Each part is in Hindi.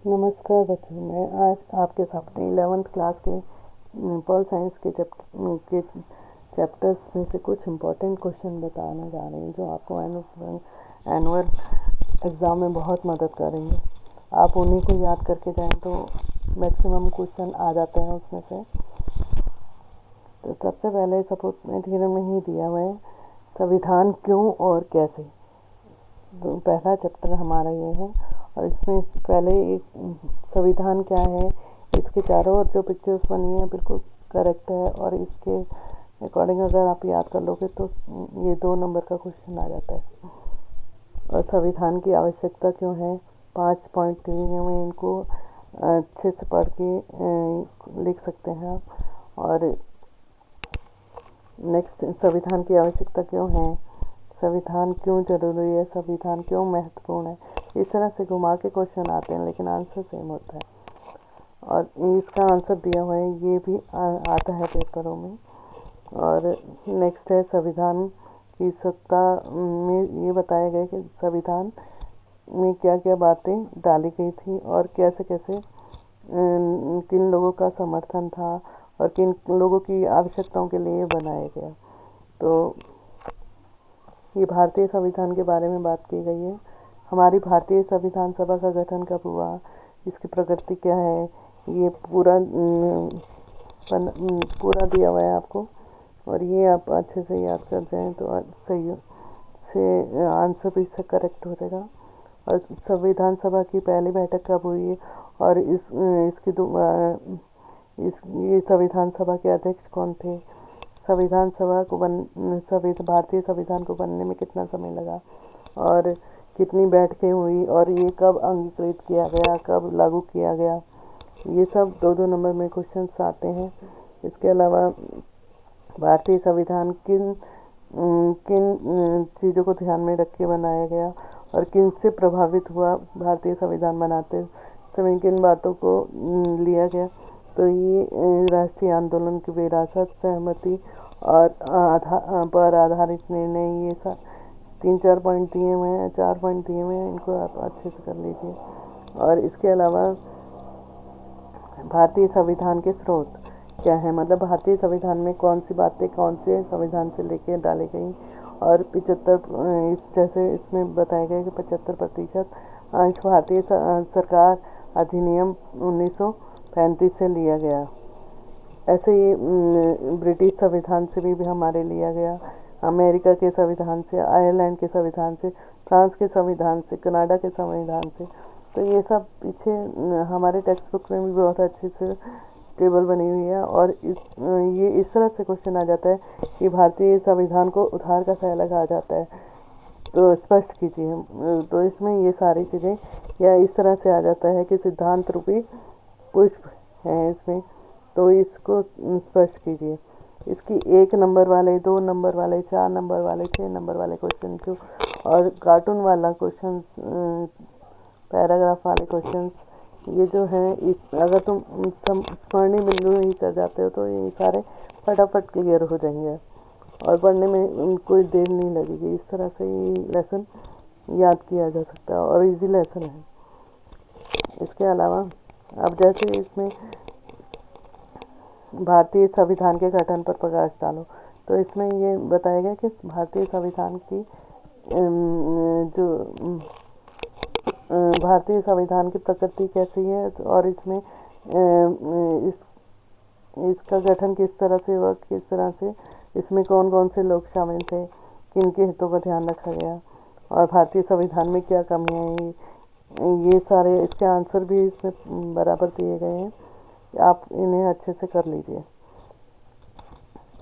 नमस्कार बच्चों, मैं आज आपके सामने 11th क्लास के पॉल साइंस के चैप्टर्स में से कुछ इम्पोर्टेंट क्वेश्चन बताने जा रही हूँ जो आपको एनुअल एग्ज़ाम में बहुत मदद करेंगे। आप उन्हीं को याद करके जाएं तो मैक्सिमम क्वेश्चन आ जाते हैं उसमें से। तो सबसे पहले सपोर्ट थ्योरम में ही दिया हुआ है संविधान क्यों और कैसे। तो पहला चैप्टर हमारा ये है और इसमें पहले एक संविधान क्या है, इसके चारों ओर जो पिक्चर्स बनी है बिल्कुल करेक्ट है और इसके अकॉर्डिंग अगर आप याद कर लोगे तो ये 2 नंबर का क्वेश्चन आ जाता है। और संविधान की आवश्यकता क्यों है, 5 पॉइंट दिए हुए, इनको अच्छे से पढ़ के लिख सकते हैं आप। और नेक्स्ट, संविधान की आवश्यकता क्यों है, संविधान क्यों जरूरी है, संविधान क्यों महत्वपूर्ण है। इस तरह से घुमा के क्वेश्चन आते हैं लेकिन आंसर सेम होता है और इसका आंसर दिया हुआ है, ये भी आता है पेपरों में। और नेक्स्ट है संविधान की सत्ता में ये बताया गया कि संविधान में क्या क्या बातें डाली गई थी और कैसे कैसे किन लोगों का समर्थन था और किन लोगों की आवश्यकताओं के लिए बनाया गया। तो ये भारतीय संविधान के बारे में बात की गई है। हमारी भारतीय संविधान सभा का गठन कब हुआ, इसकी प्रकृति क्या है, ये पूरा दिया हुआ है आपको और ये आप अच्छे से याद कर जाएं तो सही से आंसर भी इससे करेक्ट हो जाएगा। और संविधान सभा की पहली बैठक कब हुई और ये संविधान सभा के अध्यक्ष कौन थे, संविधान सभा को भारतीय संविधान को बनने में कितना समय लगा और कितनी बैठकें हुई और ये कब अंगीकृत किया गया, कब लागू किया गया, ये सब 2-2 नंबर में क्वेश्चंस आते हैं। इसके अलावा भारतीय संविधान किन चीज़ों को ध्यान में रख के बनाया गया और किन से प्रभावित हुआ भारतीय संविधान बनाते समय, किन बातों को लिया गया। तो ये राष्ट्रीय आंदोलन की विरासत, सहमति और पर आधारित निर्णय, ये सब 3-4 पॉइंट दिए हुए हैं, 4 पॉइंट दिए हुए हैं, इनको आप अच्छे से कर लीजिए। और इसके अलावा भारतीय संविधान के स्रोत क्या है, मतलब भारतीय संविधान में कौन सी बातें कौन से संविधान से लेके डाली गई और 75 जैसे इसमें बताया गया कि 75% अंश भारतीय सरकार अधिनियम 1935 से लिया गया। ऐसे ही ब्रिटिश संविधान से भी हमारे लिया गया, अमेरिका के संविधान से, आयरलैंड के संविधान से, फ्रांस के संविधान से, कनाडा के संविधान से। तो ये सब पीछे हमारे टेक्स्ट बुक में भी बहुत अच्छे से टेबल बनी हुई है और ये इस तरह से क्वेश्चन आ जाता है कि भारतीय संविधान को उधार का साया कहा जाता है, तो स्पष्ट कीजिए। तो इसमें ये सारी चीज़ें या इस तरह से आ जाता है कि सिद्धांत रूपी पुष्प है इसमें, तो इसको स्पष्ट कीजिए। इसकी 1 नंबर वाले, 2 नंबर वाले, 4 नंबर वाले, 6 नंबर वाले क्वेश्चन जो और कार्टून वाला क्वेश्चन, पैराग्राफ वाले क्वेश्चन, ये जो है अगर तुम स्वर्णिम बिंदु ही कर जाते हो तो ये सारे फटाफट क्लियर हो जाएंगे और पढ़ने में कोई देर नहीं लगेगी। इस तरह से ये लेसन याद किया जा सकता है और इजी लेसन है। इसके अलावा अब जैसे इसमें भारतीय संविधान के गठन पर प्रकाश डालो, तो इसमें ये बताया गया कि भारतीय संविधान की भारतीय संविधान की प्रकृति कैसी है और इसमें इसका गठन किस तरह से हुआ, किस तरह से इसमें कौन कौन से लोग शामिल थे, किन के हितों का ध्यान रखा गया और भारतीय संविधान में क्या कमियां हैं, ये सारे इसके आंसर भी इसमें बराबर दिए गए हैं, आप इन्हें अच्छे से कर लीजिए।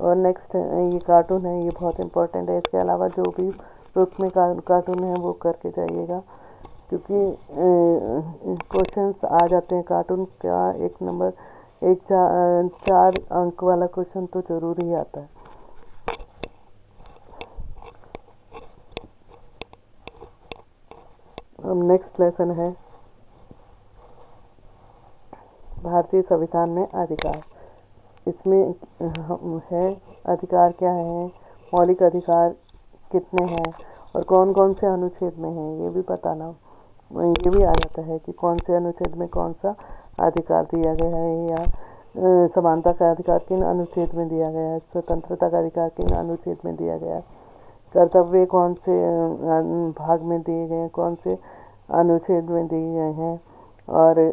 और नेक्स्ट ये कार्टून है, ये बहुत इम्पोर्टेंट है। इसके अलावा जो भी बुक में कार्टून है वो करके जाइएगा क्योंकि क्वेश्चंस आ जाते हैं कार्टून का। 1 नंबर 4 अंक वाला क्वेश्चन तो जरूर ही आता है। अब नेक्स्ट लेसन है भारतीय संविधान में अधिकार। इसमें है अधिकार क्या है, मौलिक अधिकार कितने हैं और कौन कौन से अनुच्छेद में हैं, ये भी बताना। ये भी आ जाता है कि कौन से अनुच्छेद में कौन सा अधिकार दिया गया है, या समानता का अधिकार किन अनुच्छेद में दिया गया है, स्वतंत्रता का अधिकार किन अनुच्छेद में दिया गया है, कर्तव्य कौन से भाग में दिए गए हैं, कौन से अनुच्छेद में दिए गए हैं, और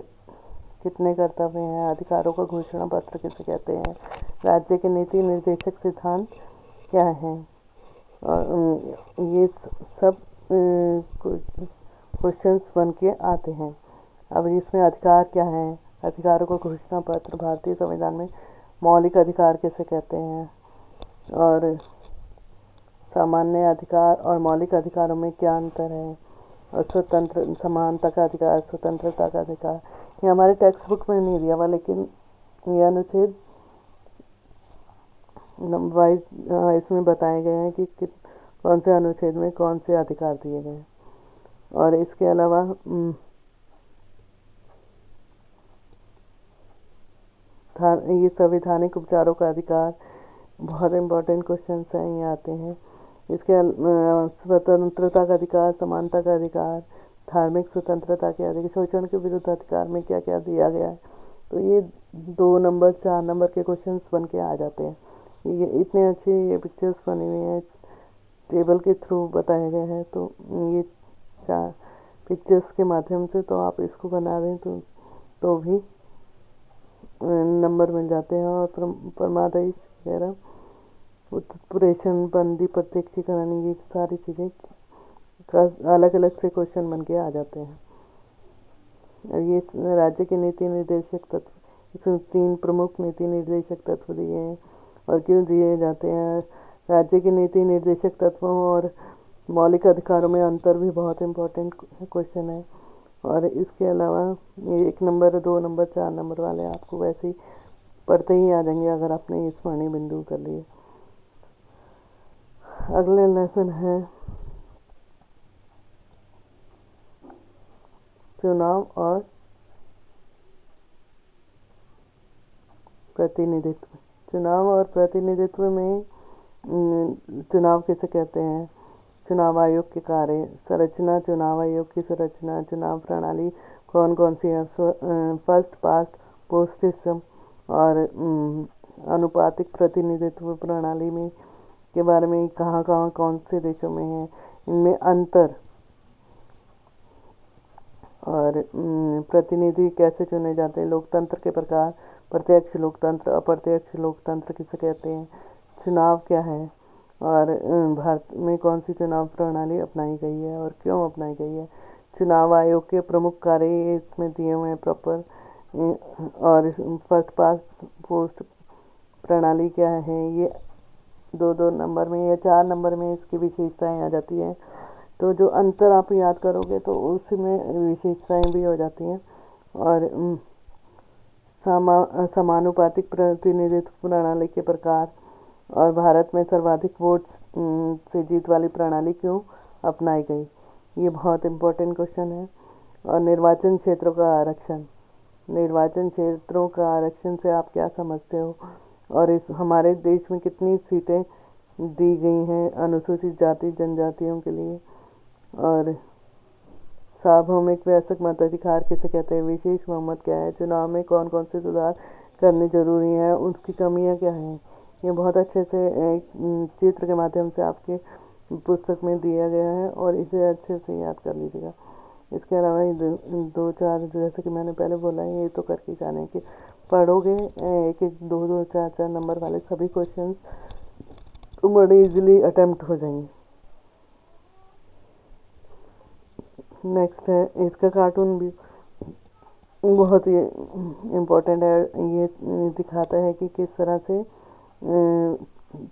कितने कर्तव्य हैं, अधिकारों का घोषणा पत्र किसे कहते हैं, राज्य के नीति निर्देशक सिद्धांत क्या हैं, और ये सब क्वेश्चंस बन के आते हैं। अब इसमें अधिकार क्या है, अधिकारों का घोषणा पत्र, भारतीय संविधान में मौलिक अधिकार किसे कहते हैं, और सामान्य अधिकार और मौलिक अधिकारों में क्या अंतर है, और स्वतंत्र समानता का अधिकार, स्वतंत्रता का अधिकार, ये हमारे टेक्स्ट बुक में नहीं दिया हुआ, लेकिन ये अनुच्छेद वाइज इसमें बताए गए हैं कि कौन से अनुच्छेद में कौन से अधिकार दिए गए हैं। और इसके अलावा ये संवैधानिक उपचारों का अधिकार, बहुत इम्पोर्टेंट क्वेश्चन हैं, ये आते हैं। इसके स्वतंत्रता का अधिकार, समानता का अधिकार, धार्मिक स्वतंत्रता के अधिकार, शोषण के विरुद्ध अधिकार में क्या क्या दिया गया है, तो ये 2 नंबर 4 नंबर के क्वेश्चंस बन के आ जाते हैं। ये इतने अच्छे ये पिक्चर्स बने हुए हैं, टेबल के थ्रू बताए गए हैं, तो ये 4 पिक्चर्स के माध्यम से तो आप इसको बना दें तो भी नंबर मिल जाते हैं। और परमादेश वगैरह, उत्प्रेषण, बंदी, प्रत्यक्षीकरण, ये सारी चीज़ें अलग अलग से क्वेश्चन बन के आ जाते हैं। और ये राज्य के नीति निर्देशक तत्व, इसमें 3 प्रमुख नीति निर्देशक तत्व दिए हैं और क्यों दिए जाते हैं। राज्य के नीति निर्देशक तत्वों और मौलिक अधिकारों में अंतर भी बहुत इम्पोर्टेंट क्वेश्चन है। और इसके अलावा 1 नंबर 2 नंबर 4 नंबर वाले आपको वैसे ही पढ़ते ही आ जाएंगे अगर आपने ये स्मरणीय बिंदु कर लिए। अगले लेसन है चुनाव और प्रतिनिधित्व। चुनाव और प्रतिनिधित्व में चुनाव किसे कहते हैं, चुनाव आयोग के कार्य, संरचना, चुनाव आयोग की संरचना, चुनाव प्रणाली कौन कौन सी है, फर्स्ट पास्ट पोस्ट सिस्टम, और अनुपातिक प्रतिनिधित्व प्रणाली में के बारे में कहाँ कहाँ कौन से देशों में है, इनमें अंतर, और प्रतिनिधि कैसे चुने जाते हैं, लोकतंत्र के प्रकार, प्रत्यक्ष लोकतंत्र, अप्रत्यक्ष लोकतंत्र किसे कहते हैं, चुनाव क्या है, और भारत में कौन सी चुनाव प्रणाली अपनाई गई है और क्यों अपनाई गई है, चुनाव आयोग के प्रमुख कार्य इसमें दिए हुए हैं प्रॉपर, और फर्स्ट पास्ट पोस्ट प्रणाली क्या है, ये 2 नंबर में या 4 नंबर में इसकी विशेषताएं आ जाती हैं। तो जो अंतर आप याद करोगे तो उसमें विशेषताएं भी हो जाती हैं। और समानुपातिक प्रतिनिधित्व प्रणाली के प्रकार, और भारत में सर्वाधिक वोट से जीत वाली प्रणाली क्यों अपनाई गई, ये बहुत इम्पोर्टेंट क्वेश्चन है। और निर्वाचन क्षेत्रों का आरक्षण, निर्वाचन क्षेत्रों का आरक्षण से आप क्या समझते हो, और इस हमारे देश में कितनी सीटें दी गई हैं अनुसूचित जाति जनजातियों के लिए, और सार्वभौमिक वयस्क मताधिकार किसे कहते हैं, विशेष बहुमत क्या है, चुनाव में कौन कौन से सुधार करने जरूरी हैं, उसकी कमियां क्या हैं, ये बहुत अच्छे से एक चित्र के माध्यम से आपके पुस्तक में दिया गया है और इसे अच्छे से याद कर लीजिएगा। इसके अलावा 2-4 जैसे कि मैंने पहले बोला है, ये तो करके जाने कि पढ़ोगे 1-1 2-2 4-4 नंबर वाले सभी क्वेश्चन तो बड़े इजीली अटेम्प्ट हो जाएंगे। नेक्स्ट है इसका कार्टून भी बहुत ही इम्पोर्टेंट है। ये दिखाता है कि किस तरह से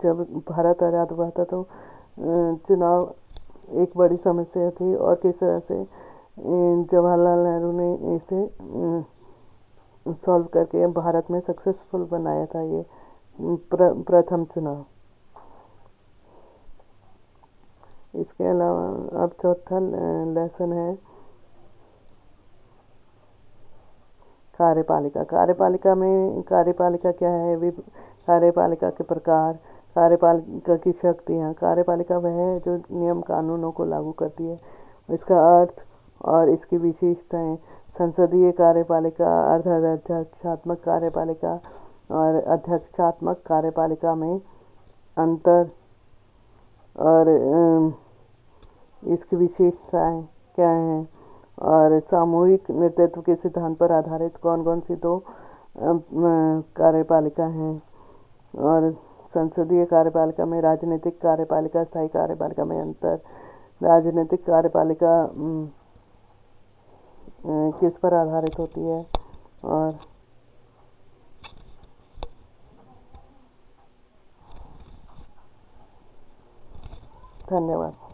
जब भारत आज़ाद हुआ था तो चुनाव एक बड़ी समस्या थी और किस तरह से जवाहरलाल नेहरू ने इसे सॉल्व करके भारत में सक्सेसफुल बनाया था ये प्रथम चुनाव। इसके अलावा अब चौथा लेसन है कार्यपालिका। कार्यपालिका क्या है, कार्यपालिका के प्रकार, कार्यपालिका की शक्तियाँ। कार्यपालिका वह है जो नियम कानूनों को लागू करती है। इसका अर्थ और इसकी विशेषताएं। संसदीय कार्यपालिका, अर्ध-अध्यक्षात्मक कार्यपालिका और अध्यक्षात्मक कार्यपालिका में अंतर और इसकी विशेषताएं क्या हैं, और सामूहिक नेतृत्व के सिद्धांत पर आधारित कौन कौन सी दो कार्यपालिका हैं, और संसदीय कार्यपालिका में राजनीतिक कार्यपालिका, स्थायी कार्यपालिका में अंतर। राजनीतिक कार्यपालिका किस पर आधारित होती है, और धन्यवाद।